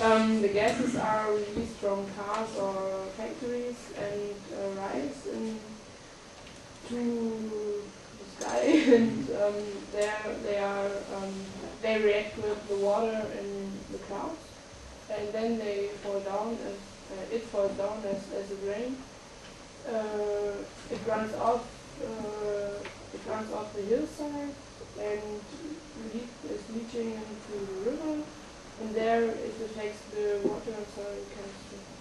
The gases are released from cars or factories and rise into the sky, and they react with the water in the clouds, and then they fall down as it falls down as a rain. It runs off. It runs off the hillside and is leaching into the river, and there it affects the water and soil chemistry.